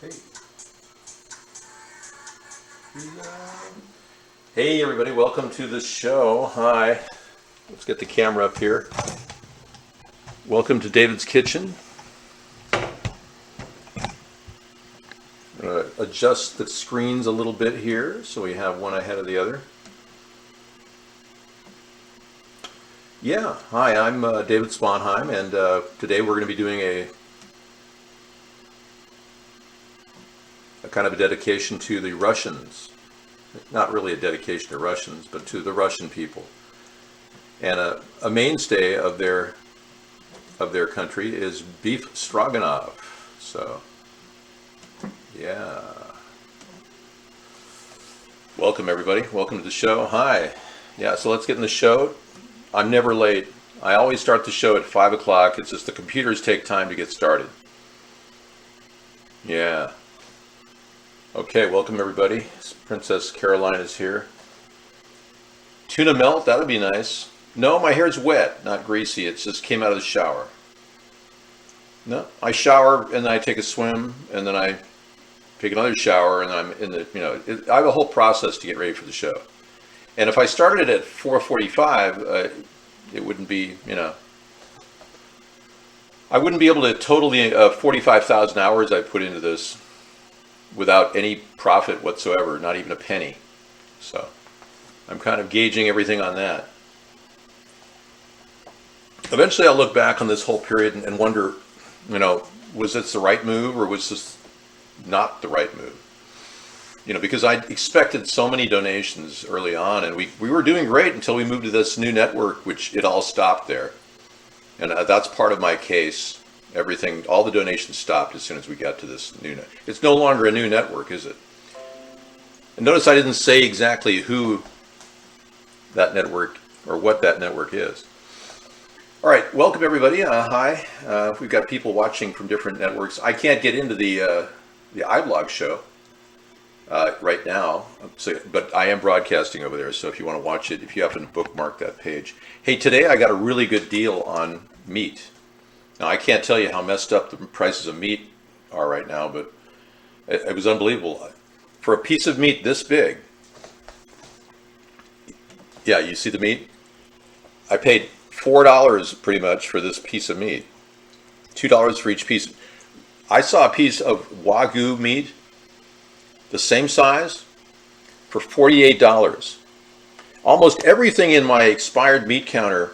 Hey. Hey everybody, welcome to the show. Hi. Let's get the camera up here. Welcome to David's Kitchen. I'm going to adjust the screens a little bit here so we have one ahead of the other. Yeah, hi, I'm David Sponheim, and today we're going to be doing a kind of a dedication to the Russians. Not really a dedication to Russians, but to the Russian people. And a mainstay of their country is beef stroganoff. So, yeah. Welcome everybody. Welcome to the show. Hi. Yeah, so let's get in the show. I'm never late. I always start the show at 5 o'clock. It's just the computers take time to get started. Yeah. Okay, welcome everybody. Princess Caroline is here. Tuna melt, that would be nice. No, my hair's wet, not greasy. It just came out of the shower. No, I shower and then I take a swim and then I take another shower and I'm in the, I have a whole process to get ready for the show. And if I started at 4:45, it wouldn't be, I wouldn't be able to total the 45,000 hours I put into this without any profit whatsoever, not even a penny. So I'm kind of gauging everything on that. Eventually I'll look back on this whole period and wonder, was this the right move or was this not the right move? Because I expected so many donations early on, and we were doing great until we moved to this new network, which it all stopped there. And that's part of my case. Everything, all the donations stopped as soon as we got to this new net. It's no longer a new network, is it? And notice I didn't say exactly who that network or what that network is. All right, welcome everybody. Hi. We've got people watching from different networks. I can't get into the iBlog show right now, but I am broadcasting over there. So if you want to watch it, if you happen to bookmark that page. Hey, today I got a really good deal on meat. Now, I can't tell you how messed up the prices of meat are right now, but it was unbelievable. For a piece of meat this big, yeah, you see the meat? I paid $4 pretty much for this piece of meat. $2 for each piece. I saw a piece of Wagyu meat, the same size, for $48. Almost everything in my expired meat counter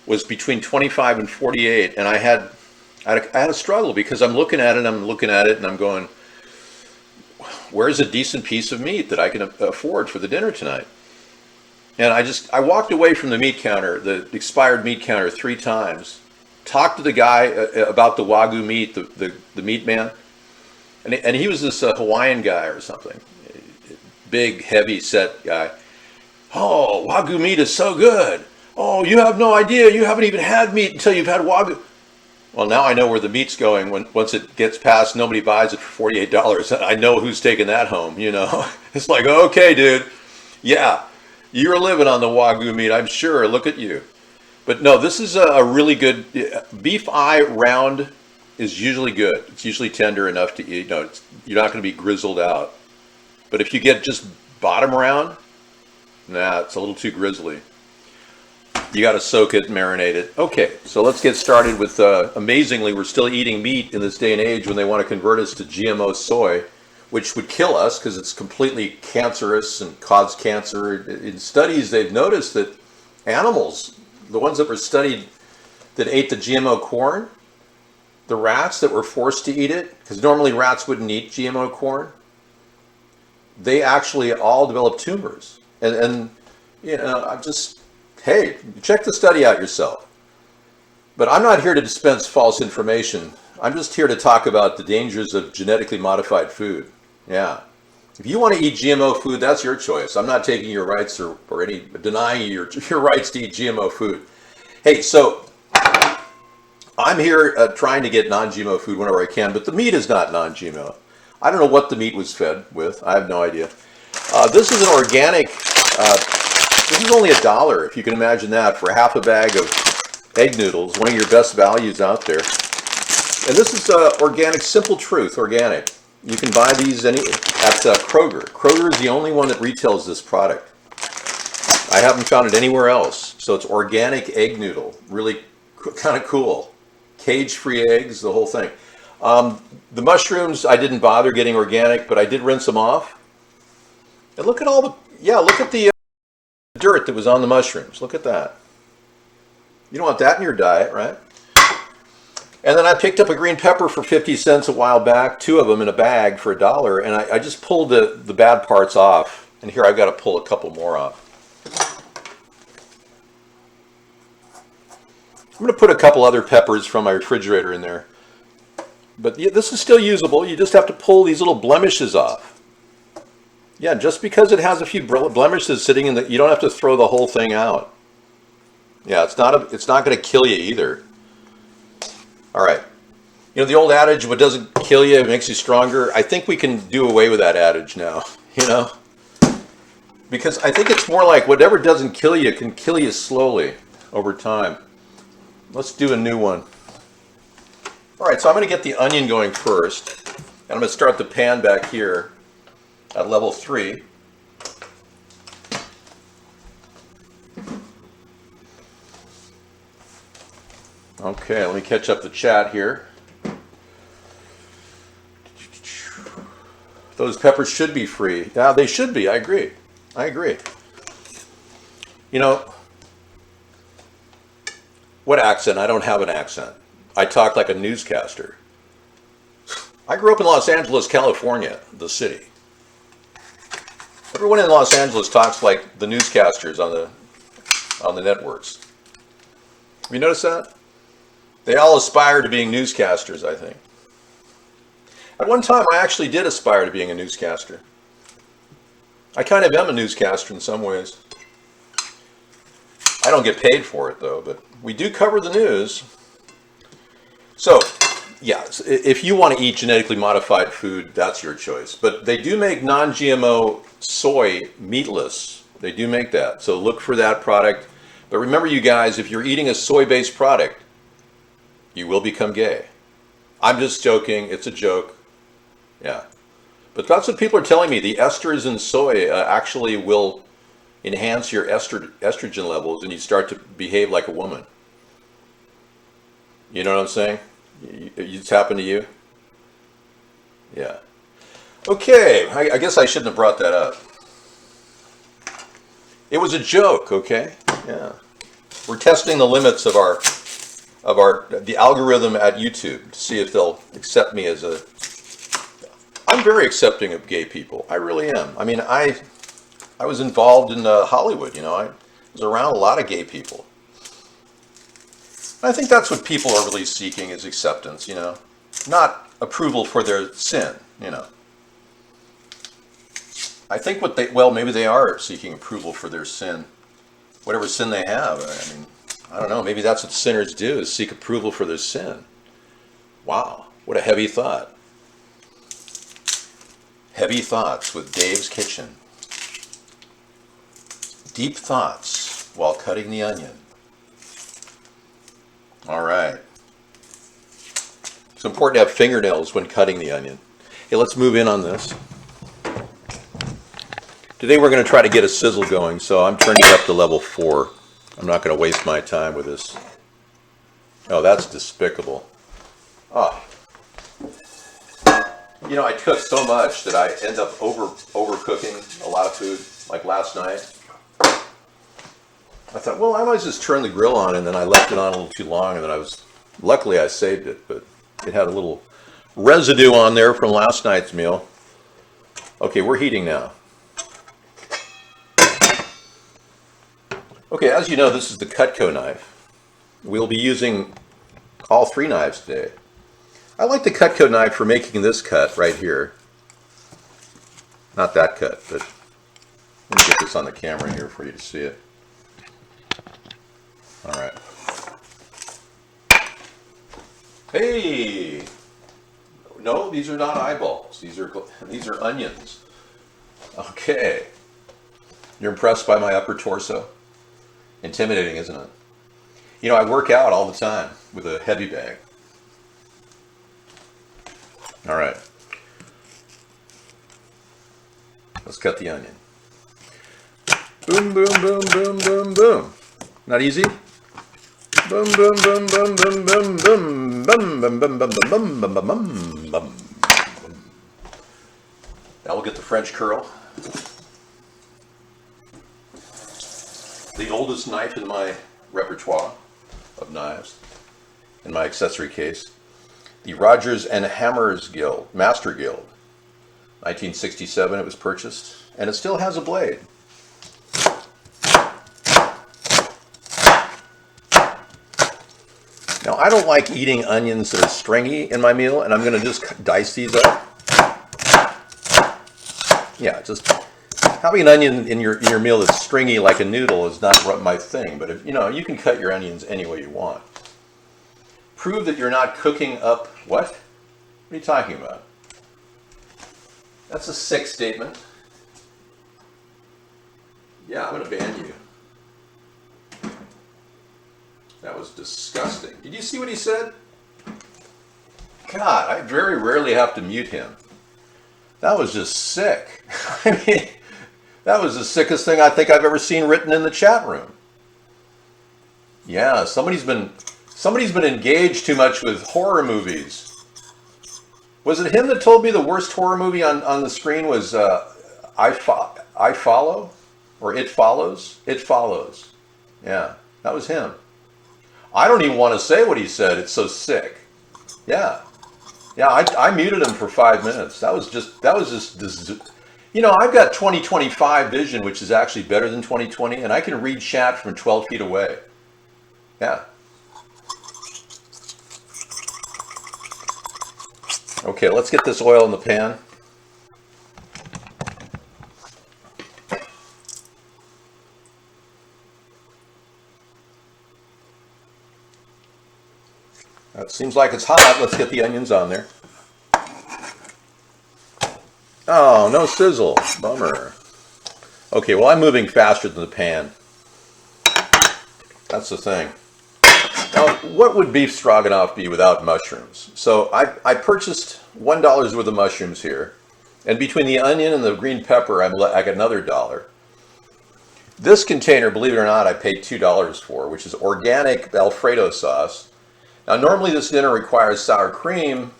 was between 25 and 48, and I had a struggle because I'm looking at it and I'm going, where's a decent piece of meat that I can afford for the dinner tonight? And I walked away from the meat counter, the expired meat counter, 3 times, talked to the guy about the Wagyu meat, the meat man, and he was this Hawaiian guy or something, big, heavy set guy. Oh, Wagyu meat is so good. Oh, you have no idea. You haven't even had meat until you've had Wagyu. Well, now I know where the meat's going. Once it gets past, nobody buys it for $48. I know who's taking that home, It's like, okay, dude. Yeah, you're living on the Wagyu meat, I'm sure. Look at you. But no, this is a really good beef eye round is usually good. It's usually tender enough to eat. You're not going to be grizzled out. But if you get just bottom round, nah, it's a little too grizzly. You got to soak it, marinate it. Okay, so let's get started with, amazingly, we're still eating meat in this day and age when they want to convert us to GMO soy, which would kill us because it's completely cancerous and cause cancer. In studies, they've noticed that animals, the ones that were studied that ate the GMO corn, the rats that were forced to eat it, because normally rats wouldn't eat GMO corn, they actually all developed tumors. And I'm just... Hey, check the study out yourself. But I'm not here to dispense false information. I'm just here to talk about the dangers of genetically modified food. Yeah. If you want to eat GMO food, that's your choice. I'm not taking your rights or denying your rights to eat GMO food. Hey, so I'm here trying to get non-GMO food whenever I can, but the meat is not non-GMO. I don't know what the meat was fed with. I have no idea. This is an organic... This is only $1, if you can imagine that, for half a bag of egg noodles, one of your best values out there. And this is organic, Simple Truth organic. You can buy these at Kroger. Kroger is the only one that retails this product. I haven't found it anywhere else. So it's organic egg noodle. Really kind of cool. Cage-free eggs, the whole thing. The mushrooms, I didn't bother getting organic, but I did rinse them off. And look at all the, yeah, look at the dirt that was on the mushrooms. Look at that. You don't want that in your diet, right? And then I picked up a green pepper for 50 cents a while back, 2 of them in a bag for $1, and I just pulled the bad parts off. And here I've got to pull a couple more off. I'm going to put a couple other peppers from my refrigerator in there. But yeah, this is still usable. You just have to pull these little blemishes off. Yeah, just because it has a few blemishes sitting in the, you don't have to throw the whole thing out. Yeah, it's not going to kill you either. All right. You know the old adage, what doesn't kill you, it makes you stronger. I think we can do away with that adage now, you know? Because I think it's more like whatever doesn't kill you can kill you slowly over time. Let's do a new one. All right, so I'm going to get the onion going first. And I'm going to start the pan back here at level 3. Okay, let me catch up the chat here. Those peppers should be free. Yeah, they should be. I agree. I agree. You know, what accent? I don't have an accent. I talk like a newscaster. I grew up in Los Angeles, California, the city. Everyone in Los Angeles talks like the newscasters on the networks. Have you noticed that? They all aspire to being newscasters, I think. At one time, I actually did aspire to being a newscaster. I kind of am a newscaster in some ways. I don't get paid for it, though, but we do cover the news. So, yeah, if you want to eat genetically modified food, that's your choice. But they do make non-GMO soy meatless. They do make that. So look for that product. But remember, you guys, if you're eating a soy-based product, you will become gay. I'm just joking. It's a joke. Yeah. But that's what people are telling me. The esters in soy actually will enhance your estrogen levels and you start to behave like a woman. You know what I'm saying? It's happened to you? Yeah. Okay, I guess I shouldn't have brought that up. It was a joke, okay? Yeah. We're testing the limits of the algorithm at YouTube to see if they'll accept me as a... I'm very accepting of gay people. I really am. I mean, I was involved in Hollywood, you know. I was around a lot of gay people. I think that's what people are really seeking is acceptance, you know. Not approval for their sin, you know. I think maybe they are seeking approval for their sin. Whatever sin they have. I mean, I don't know. Maybe that's what sinners do, is seek approval for their sin. Wow. What a heavy thought. Heavy Thoughts with Dave's Kitchen. Deep thoughts while cutting the onion. All right. It's important to have fingernails when cutting the onion. Hey, let's move in on this. Today we're going to try to get a sizzle going, so I'm turning it up to level 4. I'm not going to waste my time with this. Oh, that's despicable. Oh. You know, I cook so much that I end up overcooking a lot of food, like last night. I thought, well, I might just turn the grill on, and then I left it on a little too long, and then luckily I saved it, but it had a little residue on there from last night's meal. Okay, we're heating now. Okay, as you know, this is the Cutco knife. We'll be using all 3 knives today. I like the Cutco knife for making this cut right here. Not that cut, but let me get this on the camera here for you to see it. All right. Hey! No, these are not eyeballs. These are onions. Okay. You're impressed by my upper torso? Intimidating, isn't it? You know, I work out all the time with a heavy bag. All right. cut the onion. Boom, boom, boom, boom, boom, boom. Not easy? Boom, boom, boom, boom, boom, boom, boom, boom, boom, boom, boom, boom, boom, boom, boom, boom. Now we'll get the French curl. The oldest knife in my repertoire of knives, in my accessory case. The Rodgers and Hammer's Guild, Master Guild. 1967 it was purchased, and it still has a blade. Now, I don't like eating onions that are stringy in my meal, and I'm going to just dice these up. Yeah, just having an onion in your meal that's stringy like a noodle is not my thing, but if, you can cut your onions any way you want. Prove that you're not cooking up what? What are you talking about? That's a sick statement. Yeah, I'm going to ban you. That was disgusting. Did you see what he said? God, I very rarely have to mute him. That was just sick. I mean, that was the sickest thing I think I've ever seen written in the chat room. Yeah, somebody's been engaged too much with horror movies. Was it him that told me the worst horror movie on the screen was I Follow? Or It Follows? It Follows. Yeah, that was him. I don't even want to say what he said. It's so sick. Yeah. Yeah, I muted him for 5 minutes. That was just, I've got 20/25 vision, which is actually better than 20/20, and I can read chat from 12 feet away. Yeah. Okay, let's get this oil in the pan. It seems like it's hot. Let's get the onions on there. Oh, no sizzle. Bummer. Okay, well, I'm moving faster than the pan. That's the thing. Now, what would beef stroganoff be without mushrooms? So I purchased $1 worth of mushrooms here. And between the onion and the green pepper, I got another $1. This container, believe it or not, I paid $2 for, which is organic Alfredo sauce. Now, normally this dinner requires sour cream,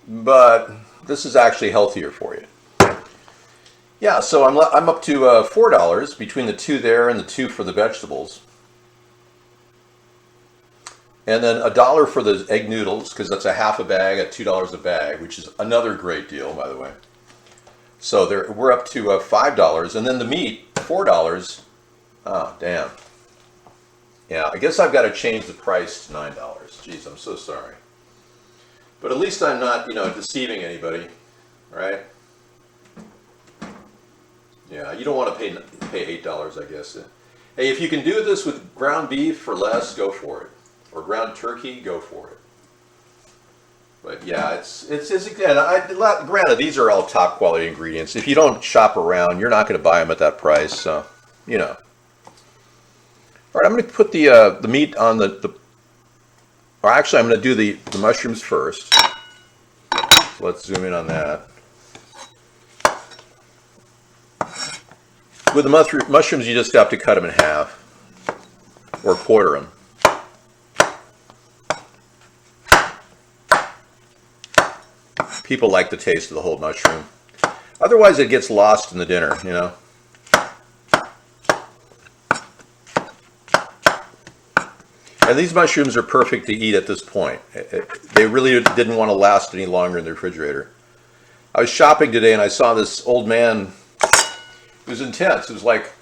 but this is actually healthier for you. Yeah, so I'm up to $4 between the two there and the two for the vegetables. And then $1 for the egg noodles, because that's a half a bag at $2 a bag, which is another great deal, by the way. So we're up to $5, and then the meat, $4. Oh, damn. Yeah, I guess I've got to change the price to $9. Jeez, I'm so sorry. But at least I'm not, deceiving anybody, right? Yeah, you don't want to pay $8, I guess. Hey, if you can do this with ground beef for less, go for it. Or ground turkey, go for it. But yeah, it's again, granted, these are all top quality ingredients. If you don't shop around, you're not going to buy them at that price, so, All right, I'm going to put the meat on or actually I'm going to do the mushrooms first. So let's zoom in on that. With the mushrooms, you just have to cut them in half or quarter them. People like the taste of the whole mushroom. Otherwise, it gets lost in the dinner, And these mushrooms are perfect to eat at this point. They really didn't want to last any longer in the refrigerator. I was shopping today and I saw this old man. It was intense. It was like,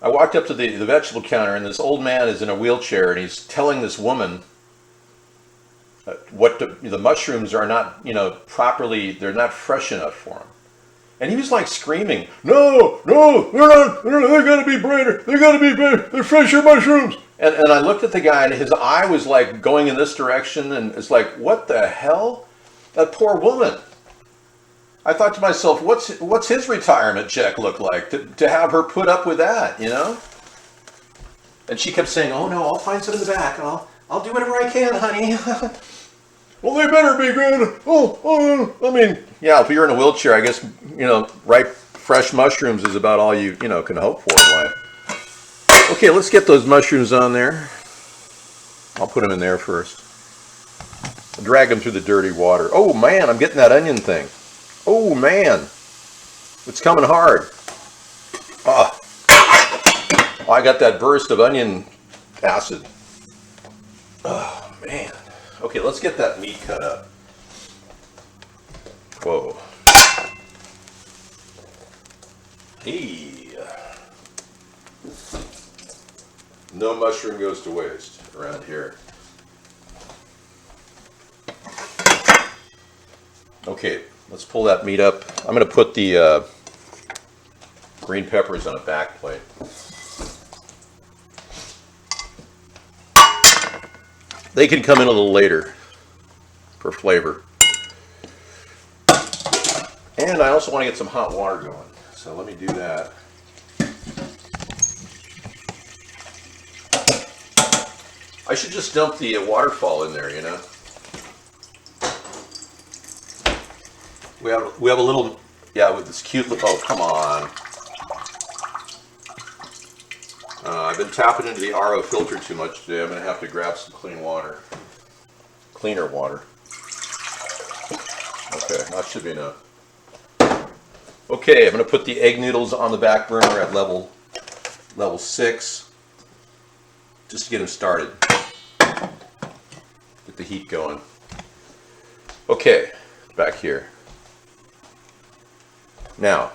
I walked up to the vegetable counter and this old man is in a wheelchair and he's telling this woman what the mushrooms are not, properly, they're not fresh enough for him. And he was like screaming, no, they're gotta be brighter, they're fresher mushrooms. And I looked at the guy and his eye was like going in this direction and it's like, what the hell? That poor woman. I thought to myself, what's his retirement check look like to have her put up with that, And she kept saying, oh no, I'll find some in the back. I'll do whatever I can, honey. Well, they better be good. I mean, yeah, if you're in a wheelchair, I guess, right fresh mushrooms is about all you can hope for in life. Okay, let's get those mushrooms on there. I'll put them in there first. I'll drag them through the dirty water. Oh man, I'm getting that onion thing. Oh man, it's coming hard. Oh, I got that burst of onion acid. Oh man. Okay, let's get that meat cut up. Whoa. Hey. No mushroom goes to waste around here. Okay, let's pull that meat up. I'm going to put the green peppers on a back plate. They can come in a little later for flavor. And I also want to get some hot water going. So let me do that. I should just dump the waterfall in there, you know. We have a little, yeah, with this cute little, oh, come on. I've been tapping into the RO filter too much today. I'm going to have to grab some clean water. Cleaner water. Okay, that should be enough. Okay, I'm going to put the egg noodles on the back burner at level 6. Just to get them started. Get the heat going. Okay, back here. Now,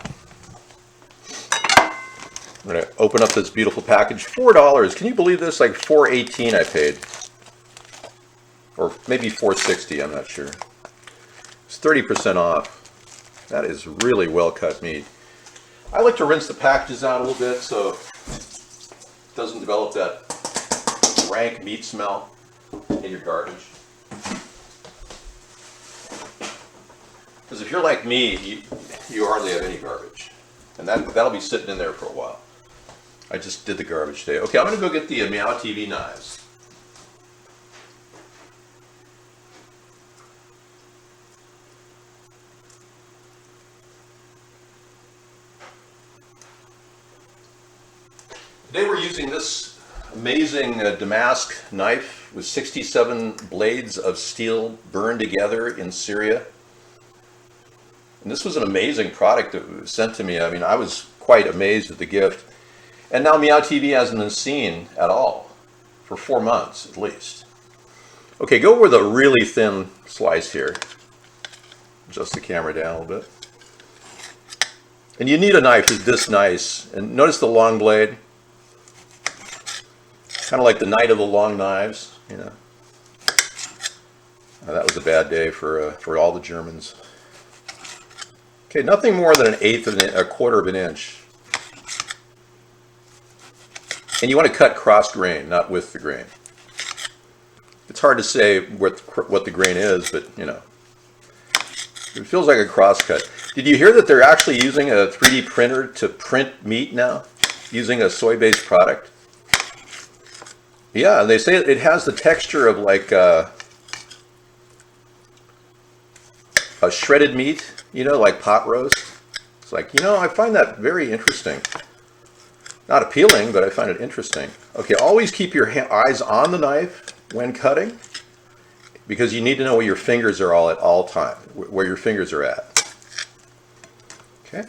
I'm going to open up this beautiful package. $4. Can you believe this? Like $4.18 I paid. Or maybe $4.60, I'm not sure. It's 30% off. That is really well cut meat. I like to rinse the packages out a little bit so it doesn't develop that rank meat smell in your garbage. Because if you're like me, you hardly have any garbage. And that'll be sitting in there for a while. I just did the garbage today. Okay, I'm going to go get the Meow TV knives. Today we're using this amazing Damask knife with 67 blades of steel burned together in Syria. And this was an amazing product that was sent to me. I mean, I was quite amazed at the gift. And now Meow TV hasn't been seen at all for 4 months at least. Okay, go with a really thin slice here. Adjust the camera down a little bit. And you need a knife that's this nice. And notice the long blade. Kind of like the night of the long knives, you know. That was a bad day for all the Germans. Okay, nothing more than a quarter of an inch. And you want to cut cross grain, not with the grain. It's hard to say what the grain is, but you know, it feels like a cross cut. Did you hear that they're actually using a 3D printer to print meat now, using a soy-based product? Yeah, and they say it has the texture of like a shredded meat, you know, like pot roast. It's like, you know, I find that very interesting. Not appealing, but I find it interesting. Okay, always keep your eyes on the knife when cutting, because you need to know where your fingers are at all time, where your fingers are at. Okay.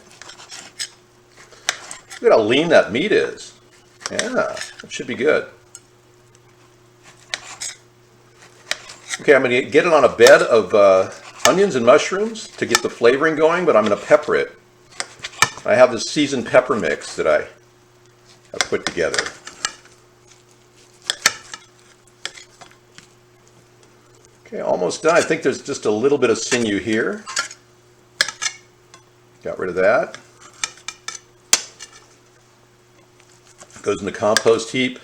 Look at how lean that meat is. Yeah, it should be good. Okay, I'm going to get it on a bed of onions and mushrooms to get the flavoring going, but I'm going to pepper it. I have this seasoned pepper mix that I have put together. Okay, almost done. I think there's just a little bit of sinew here. Got rid of that. Goes in the compost heap.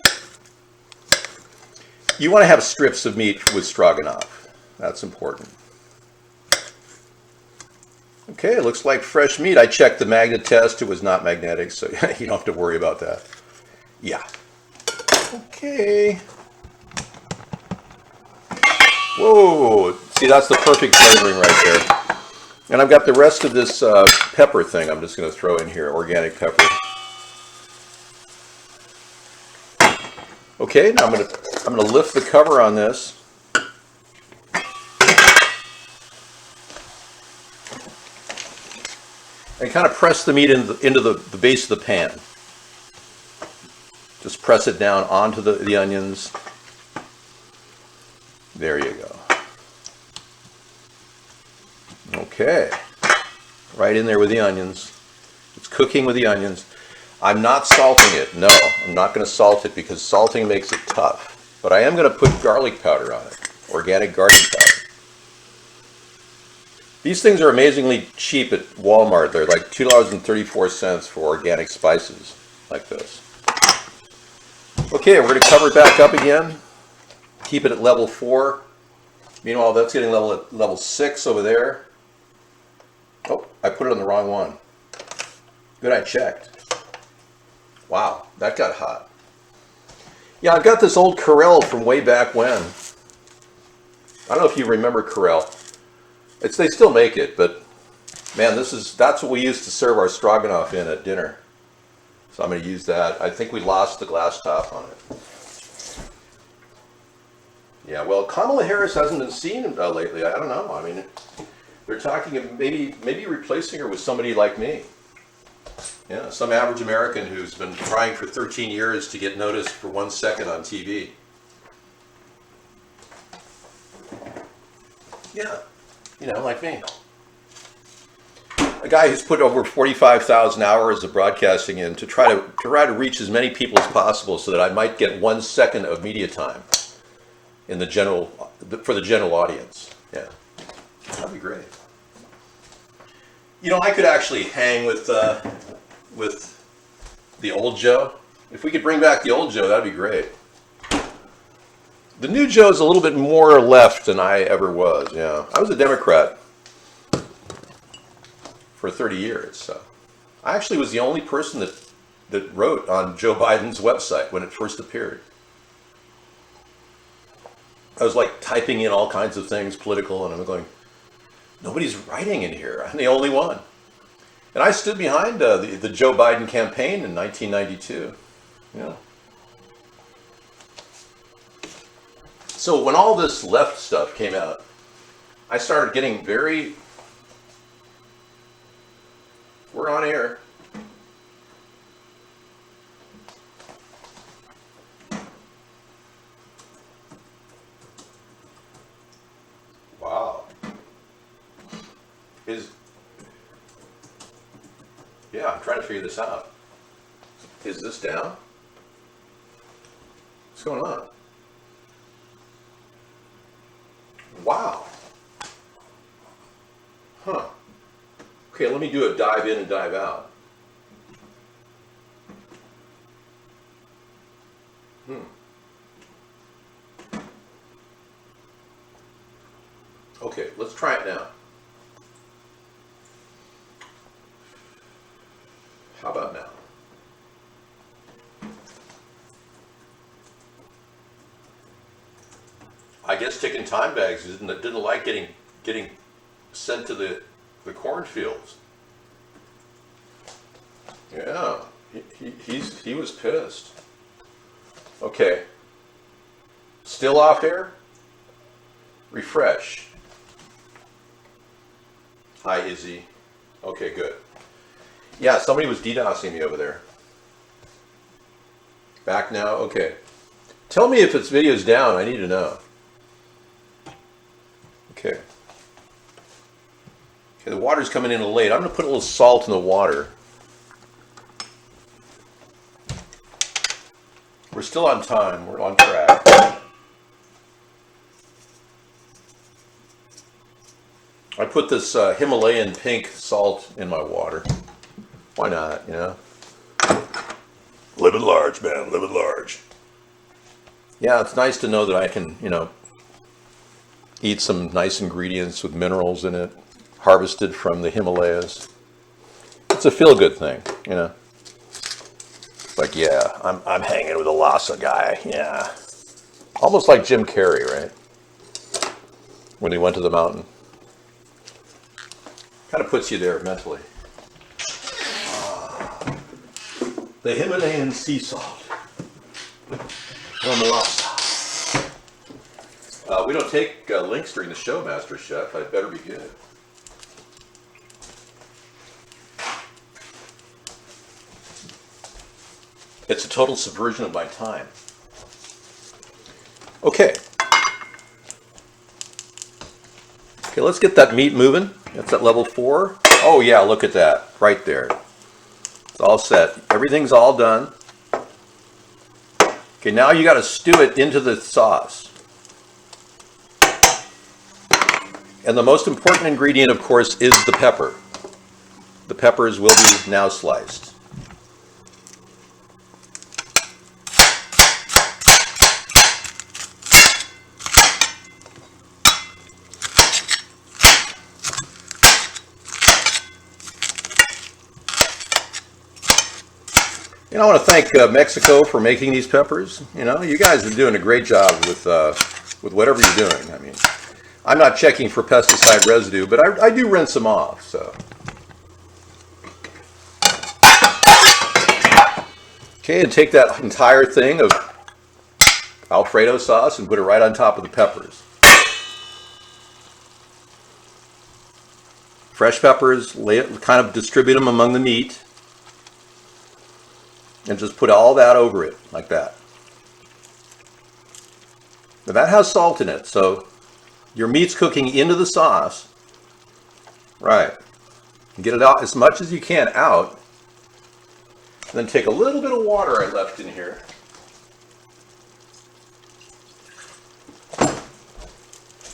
You want to have strips of meat with stroganoff. That's important. Okay, it looks like fresh meat. I checked the magnet test. It was not magnetic, so you don't have to worry about that. Yeah. Okay. Whoa. See, that's the perfect flavoring right there. And I've got the rest of this pepper thing I'm just going to throw in here, organic pepper. Okay, now I'm going to lift the cover on this. And kind of press the meat into the base of the pan. Just press it down onto the onions. There you go. Okay. Right in there with the onions. It's cooking with the onions. I'm not salting it. No, I'm not going to salt it because salting makes it tough. But I am going to put garlic powder on it. Organic garlic powder. These things are amazingly cheap at Walmart. They're like $2.34 for organic spices like this. Okay, we're going to cover it back up again. Keep it at level 4. Meanwhile, that's getting level 6 over there. Oh, I put it on the wrong one. Good, I checked. Wow, that got hot. Yeah, I've got this old Corel from way back when. I don't know if you remember Corel. They still make it, but man, that's what we used to serve our Stroganoff in at dinner. So I'm going to use that. I think we lost the glass top on it. Yeah, well, Kamala Harris hasn't been seen lately. I don't know. I mean, they're talking of maybe replacing her with somebody like me. Yeah, some average American who's been trying for 13 years to get noticed for 1 second on TV. Yeah, like me. A guy who's put over 45,000 hours of broadcasting in to try to reach as many people as possible so that I might get 1 second of media time in for the general audience. Yeah, that'd be great. I could actually hang with the old Joe. If we could bring back the old Joe, that'd be great. The new Joe's a little bit more left than I ever was. Yeah, I was a Democrat for 30 years. So I actually was the only person that wrote on Joe Biden's website when it first appeared. I was like typing in all kinds of things political, and I'm going, nobody's writing in here. I'm the only one. And I stood behind the Joe Biden campaign in 1992. Yeah. So when all this left stuff came out, I started getting we're on air. Wow. Yeah, I'm trying to figure this out. Is this down? What's going on? Wow. Huh. Okay, let me do a dive in and dive out. Okay, let's try it now. How about now? I guess ticking time bags didn't like getting sent to the cornfields. Yeah, he was pissed. Okay. Still off air? Refresh. Hi, Izzy. Okay, good. Yeah, somebody was DDoSing me over there. Back now? Okay. Tell me if this video's down. I need to know. Okay. Okay, the water's coming in a little late. I'm going to put a little salt in the water. We're still on time. We're on track. I put this Himalayan pink salt in my water. Why not, Live at large, man. Live at large. Yeah, it's nice to know that I can, eat some nice ingredients with minerals in it, harvested from the Himalayas. It's a feel-good thing, Like, yeah, I'm hanging with a Lhasa guy, yeah. Almost like Jim Carrey, right? When he went to the mountain. Kind of puts you there mentally. The Himalayan sea salt. We don't take links during the show, Master Chef. I'd better be good. It's a total subversion of my time. Okay. Okay, let's get that meat moving. That's at level 4. Oh yeah, look at that. Right there. It's all set. Everything's all done. Okay, now you got to stew it into the sauce. And the most important ingredient, of course, is the pepper. The peppers will be now sliced. You know, I want to thank Mexico for making these peppers. You know, you guys are doing a great job with whatever you're doing. I mean, I'm not checking for pesticide residue, but I do rinse them off. So, okay, and take that entire thing of Alfredo sauce and put it right on top of the peppers. Fresh peppers, kind of distribute them among the meat. And just put all that over it, like that. Now that has salt in it, so your meat's cooking into the sauce. Right. Get it out as much as you can out. And then take a little bit of water I left in here.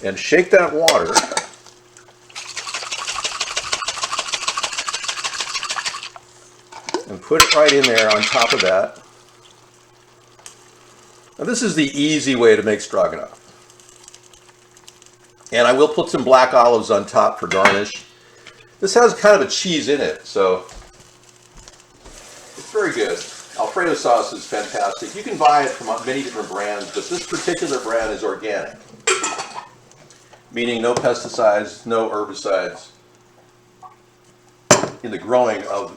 And shake that water. And put it right in there on top of that. Now this is the easy way to make stroganoff. And I will put some black olives on top for garnish. This has kind of a cheese in it, so it's very good. Alfredo sauce is fantastic. You can buy it from many different brands, but this particular brand is organic. Meaning no pesticides, no herbicides in the growing of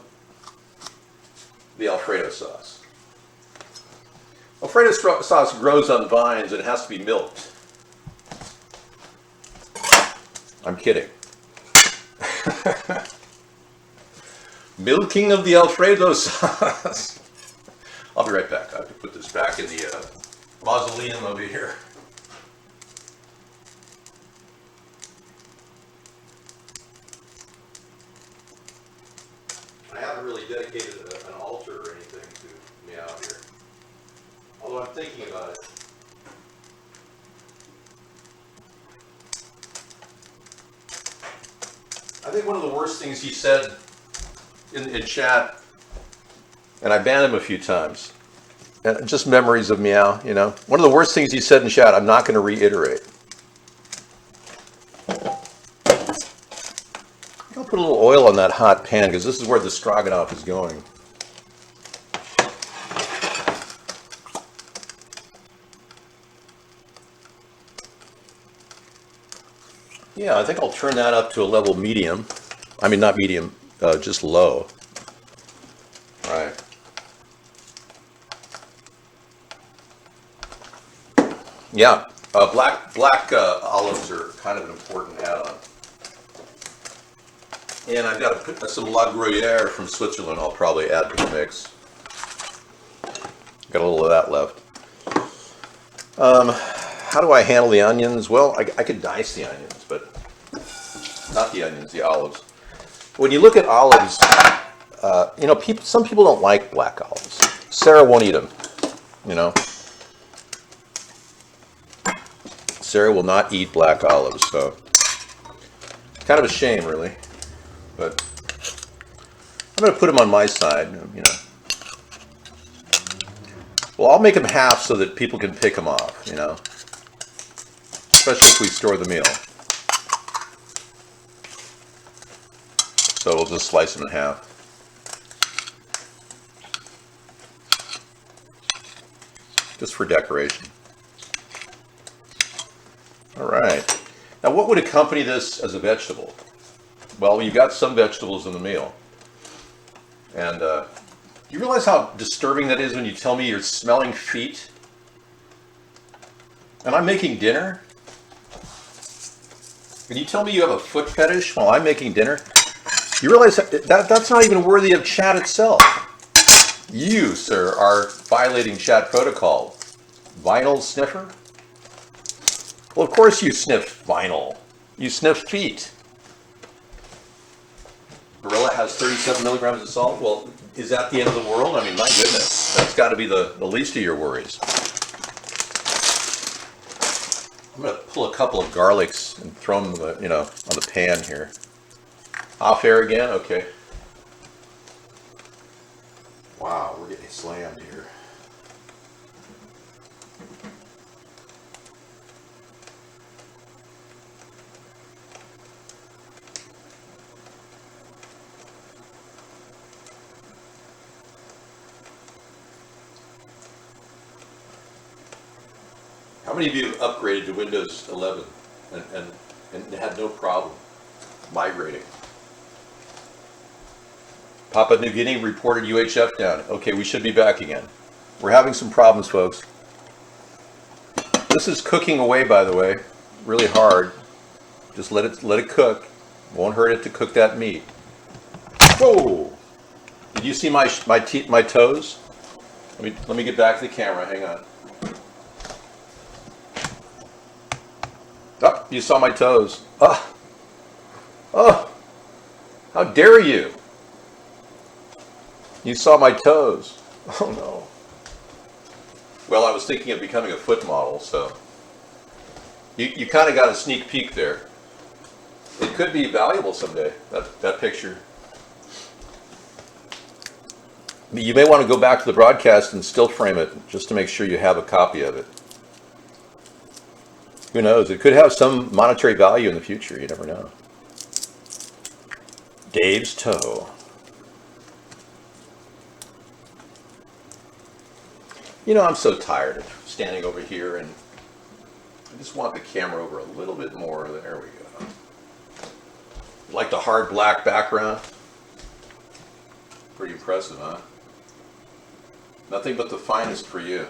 the Alfredo sauce. Alfredo sauce grows on vines and it has to be milked. I'm kidding. Milking of the Alfredo sauce. I'll be right back. I have to put this back in the mausoleum over here. I haven't really dedicated an altar or anything to me out here. Although I'm thinking about it. I think one of the worst things he said in chat, and I banned him a few times, and just memories of meow, you know. One of the worst things he said in chat, I'm not going to reiterate. I'll put a little oil on that hot pan because this is where the stroganoff is going. Yeah, I think I'll turn that up to a level medium. I mean, not medium, just low. Right. Yeah, black olives are kind of an important add-on. And I've got to put some La Gruyere from Switzerland I'll probably add to the mix. Got a little of that left. How do I handle the onions? Well, I could dice the onions, but not the onions, the olives. When you look at olives, you know, some people don't like black olives. Sarah won't eat them, you know. Sarah will not eat black olives, so it's kind of a shame, really. But I'm going to put them on my side, you know. Well, I'll make them half so that people can pick them off, you know. Especially if we store the meal. So we'll just slice them in half. Just for decoration. All right. Now, what would accompany this as a vegetable? Well, you got some vegetables in the meal. And do you realize how disturbing that is when you tell me you're smelling feet? And I'm making dinner? And you tell me you have a foot fetish while I'm making dinner? You realize that's not even worthy of chat itself. You, sir, are violating chat protocol. Vinyl sniffer? Well, of course you sniff vinyl. You sniff feet. Gorilla has 37 milligrams of salt. Well, is that the end of the world? I mean, my goodness. That's got to be the least of your worries. I'm going to pull a couple of garlics and throw them, on the pan here. Off air again? Okay. Wow, we're getting slammed here. How many of you have upgraded to Windows 11 and had no problem migrating? Papua New Guinea reported UHF down. Okay, we should be back again. We're having some problems, folks. This is cooking away, by the way, really hard. Just let it cook. Won't hurt it to cook that meat. Whoa! Did you see my toes? Let me get back to the camera. Hang on. Oh, you saw my toes. Oh! How dare you! You saw my toes. Oh no. Well, I was thinking of becoming a foot model, so you kind of got a sneak peek there. It could be valuable someday, that picture. You may want to go back to the broadcast and still frame it just to make sure you have a copy of it. Who knows? It could have some monetary value in the future. You never know. Dave's toe. I'm so tired of standing over here, and I just want the camera over a little bit more. There we go. Like the hard black background? Pretty impressive, huh? Nothing but the finest for you.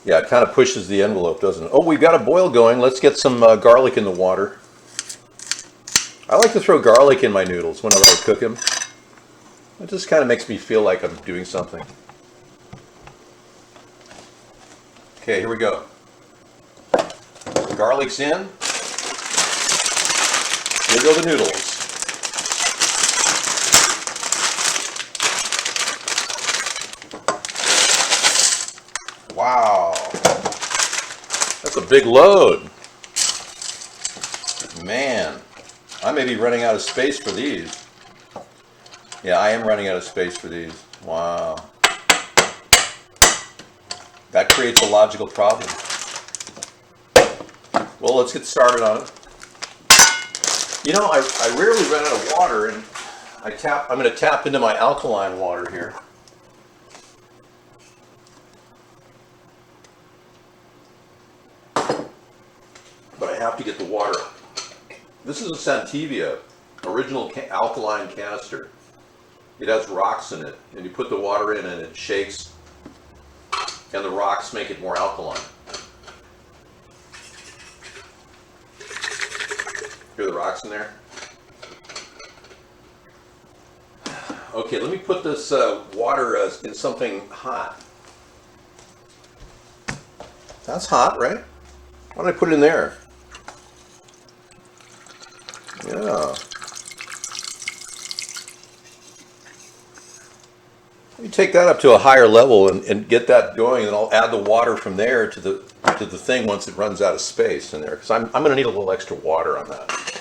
Yeah, it kind of pushes the envelope, doesn't it? Oh, we've got a boil going. Let's get some garlic in the water. I like to throw garlic in my noodles whenever I cook them. It just kind of makes me feel like I'm doing something. Okay, here we go. Garlic's in. Here go the noodles. Wow. That's a big load. Man, I may be running out of space for these. Yeah, I am running out of space for these. Wow. That creates a logical problem. Well, let's get started on it. I rarely run out of water, and I'm going to tap into my alkaline water here. But I have to get the water. This is a Santivia, original alkaline canister. It has rocks in it, and you put the water in and it shakes, and the rocks make it more alkaline. Hear the rocks in there? Okay, let me put this water in something hot. That's hot, right? Why did I put it in there? Yeah. Let me take that up to a higher level and get that going, and I'll add the water from there to the thing once it runs out of space in there, because I'm going to need a little extra water on that.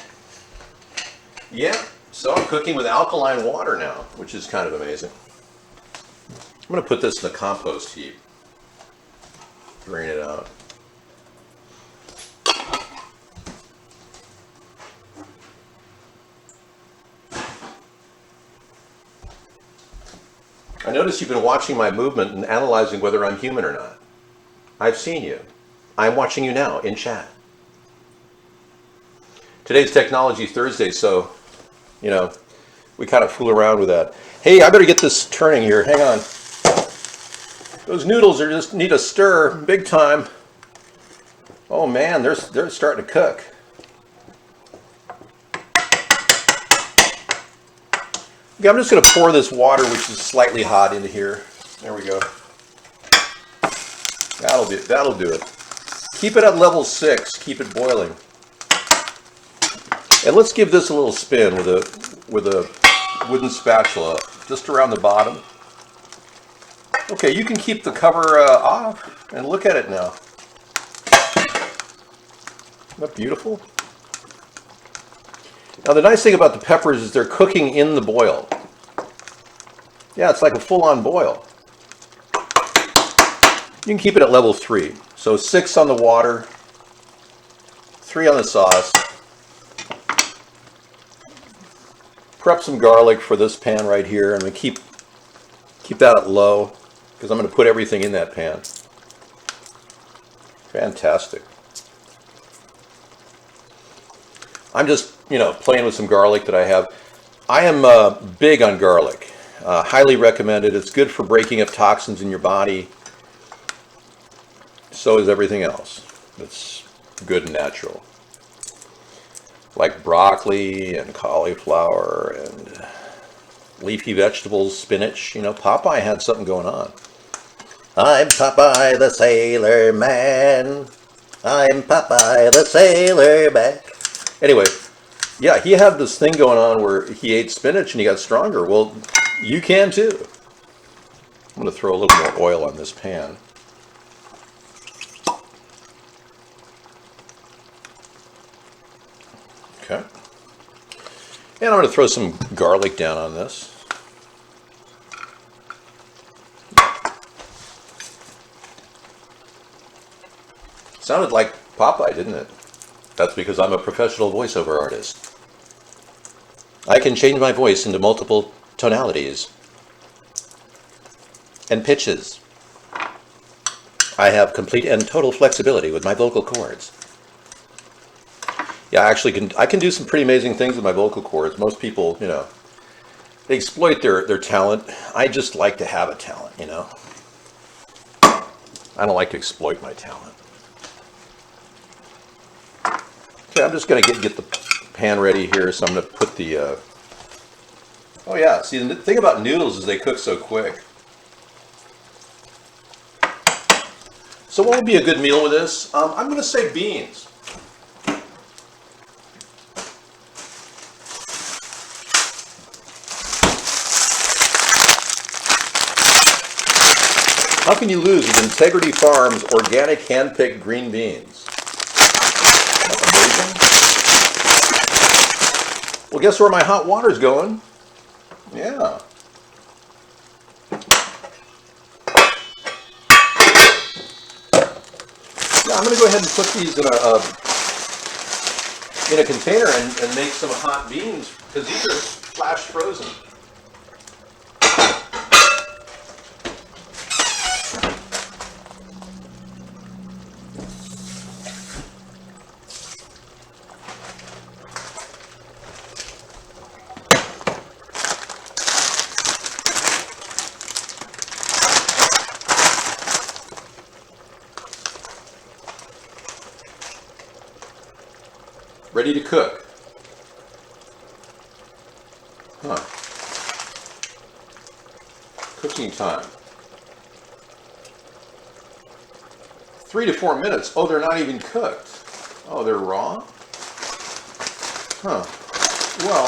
Yeah, so I'm cooking with alkaline water now, which is kind of amazing. I'm going to put this in the compost heap. Drain it out. I notice you've been watching my movement and analyzing whether I'm human or not. I've seen you. I'm watching you now in chat. Today's Technology Thursday, so, you know, we kind of fool around with that. Hey, I better get this turning here. Hang on. Those noodles are just need a stir big time. Oh man, they're starting to cook. Okay, I'm just going to pour this water, which is slightly hot, into here. There we go. That'll do it. Keep it at level 6. Keep it boiling. And let's give this a little spin with a wooden spatula, just around the bottom. Okay, you can keep the cover off and look at it now. Isn't that beautiful? Now the nice thing about the peppers is they're cooking in the boil. Yeah, it's like a full-on boil. You can keep it at level 3. So 6 on the water, 3 on the sauce. Prep some garlic for this pan right here. I'm going to keep that at low because I'm going to put everything in that pan. Fantastic. I'm just, playing with some garlic that I have. I am big on garlic. Highly recommended. It's good for breaking up toxins in your body. So is everything else. It's good and natural. Like broccoli and cauliflower and leafy vegetables, spinach. Popeye had something going on. I'm Popeye the Sailor Man. I'm Popeye the Sailor Man. Anyway, yeah, he had this thing going on where he ate spinach and he got stronger. Well, you can too. I'm going to throw a little more oil on this pan. Okay. And I'm going to throw some garlic down on this. Sounded like Popeye, didn't it? That's because I'm a professional voiceover artist. I can change my voice into multiple tonalities and pitches. I have complete and total flexibility with my vocal cords. Yeah, I can do some pretty amazing things with my vocal cords. Most people, they exploit their talent. I just like to have a talent, I don't like to exploit my talent. Okay, I'm just going to get the pan ready here, so I'm going to put the... Oh yeah, see, the thing about noodles is they cook so quick. So what would be a good meal with this? I'm going to say beans. How can you lose with Integrity Farms organic hand-picked green beans? That's amazing. Well, guess where my hot water's going? Yeah. Yeah, I'm going to go ahead and put these in a container and make some hot beans, because these are flash frozen. Ready to cook. Huh. Cooking time. 3 to 4 minutes. Oh, they're not even cooked. Oh, they're raw? Huh. Well,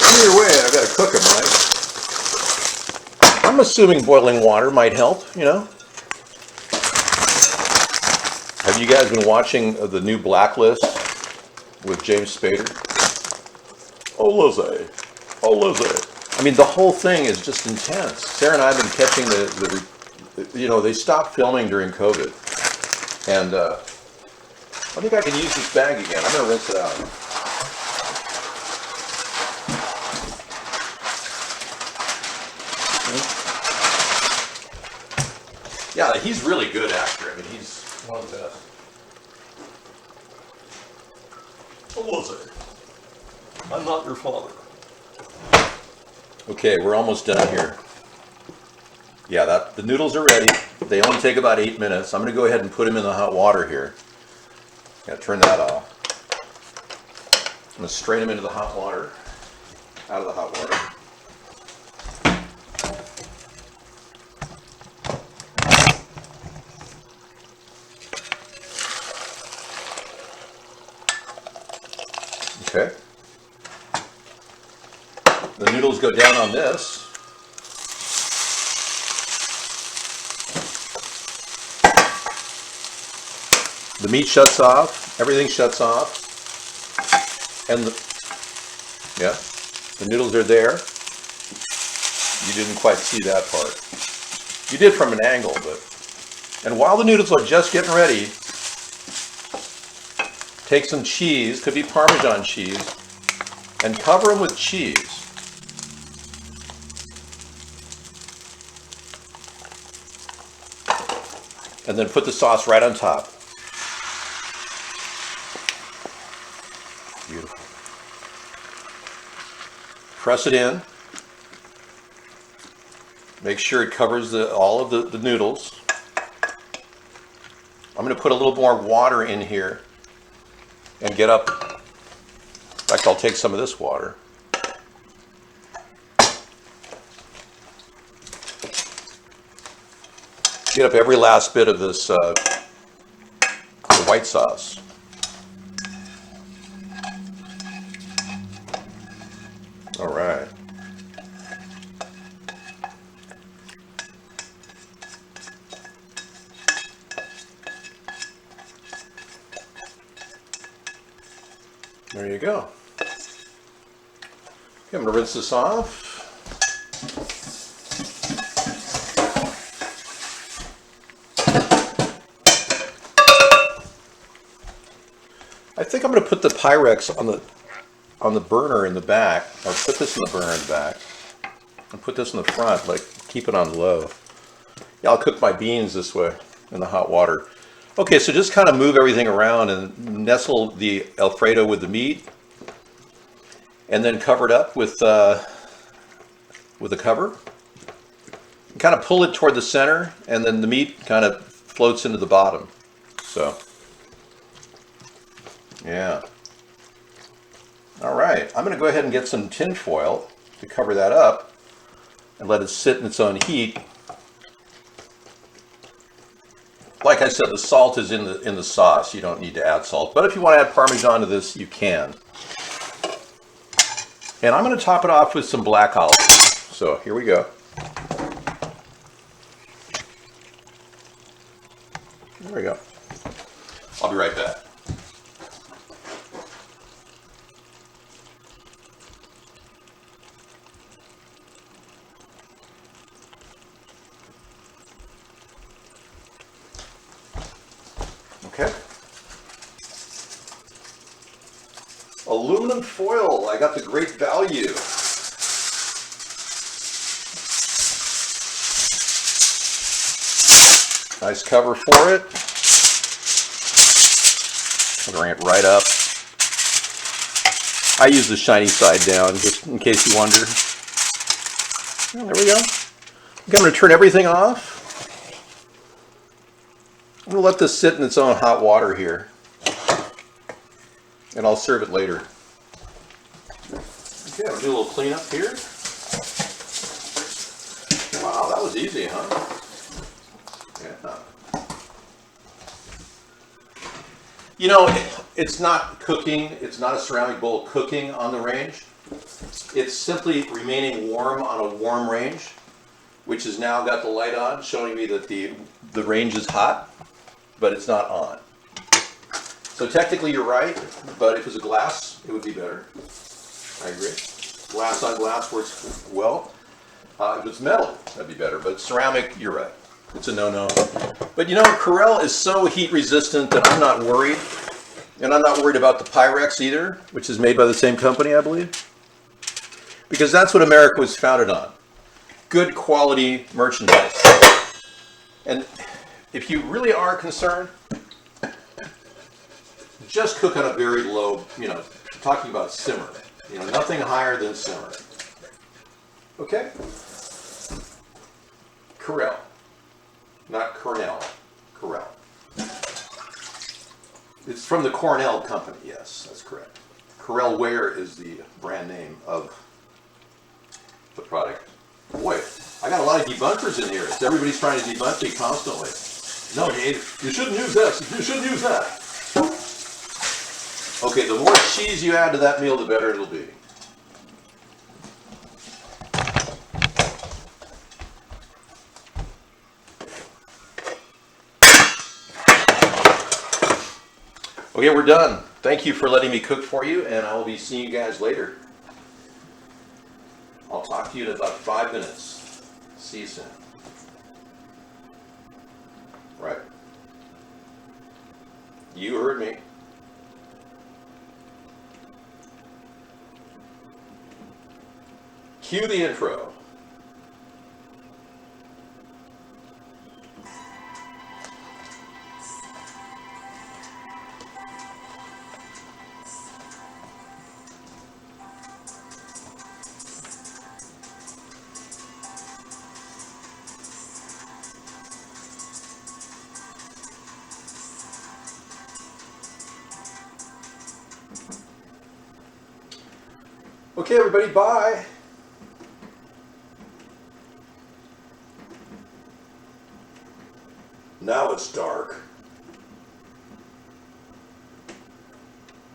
either way, I've got to cook them, right? I'm assuming boiling water might help, Have you guys been watching the new Blacklist with James Spader? Oh, Lizzie. Oh, Lizzie. I mean, the whole thing is just intense. Sarah and I have been catching they stopped filming during COVID. And I think I can use this bag again. I'm going to rinse it out. Yeah, he's really good actor. I mean, he's one of the best. What was it? I'm not your father. Okay, we're almost done here. Yeah, the noodles are ready. They only take about 8 minutes. I'm going to go ahead and put them in the hot water here. Gotta turn that off. I'm going to strain them into the hot water, out of the hot water. Okay. The noodles go down on this. The meat shuts off, everything shuts off, and the noodles are there. You didn't quite see that part. You did from an angle, and while the noodles are just getting ready, take some cheese, could be Parmesan cheese, and cover them with cheese. And then put the sauce right on top. Beautiful. Press it in. Make sure it covers all of the noodles. I'm going to put a little more water in here and get up. In fact, I'll take some of this water. Get up every last bit of this the white sauce. All right. There you go. Okay, I'm going to rinse this off. I think I'm going to put the Pyrex on the burner in the back, or put this in the burner in the back, and put this in the front, like keep it on low. Yeah, I'll cook my beans this way in the hot water. Okay, so just kind of move everything around and nestle the Alfredo with the meat, and then cover it up with a cover. Kind of pull it toward the center, and then the meat kind of floats into the bottom. So, yeah. All right, I'm going to go ahead and get some tin foil to cover that up and let it sit in its own heat. Like I said, the salt is in the sauce. You don't need to add salt, but if you want to add Parmesan to this, you can. And I'm going to top it off with some black olive. So here we go. There we go. I'll be right back. Okay. Aluminum foil. I got the great value. Nice cover for it. Bring it right up. I use the shiny side down just in case you wonder. Oh, there we go. Okay, I'm going to turn everything off. I'm going to let this sit in its own hot water here, and I'll serve it later. Okay, I'll do a little cleanup here. Wow, that was easy, huh? Yeah. You know, it's not cooking, it's not a ceramic bowl cooking on the range. It's simply remaining warm on a warm range, which has now got the light on, showing me that the range is hot, but it's not on. So technically you're right, but if it was a glass, it would be better. I agree. Glass on glass works well. If it's metal, that'd be better, but ceramic, you're right. It's a no-no. But you know, Corelle is so heat resistant that I'm not worried. And I'm not worried about the Pyrex either, which is made by the same company, I believe. Because that's what America was founded on. Good quality merchandise. And if you really are concerned, just cook on a very low, talking about simmer. Nothing higher than simmer. Okay? Corel. Not Cornell. Corel. It's from the Cornell company, yes, that's correct. Corel Ware is the brand name of the product. Boy, I got a lot of debunkers in here. Everybody's trying to debunk me constantly. No, Dave, you shouldn't use this. You shouldn't use that. Okay, the more cheese you add to that meal, the better it'll be. Okay, we're done. Thank you for letting me cook for you, and I will be seeing you guys later. I'll talk to you in about 5 minutes. See you soon. Right. You heard me. Cue the intro. Okay, everybody, bye. Now it's dark.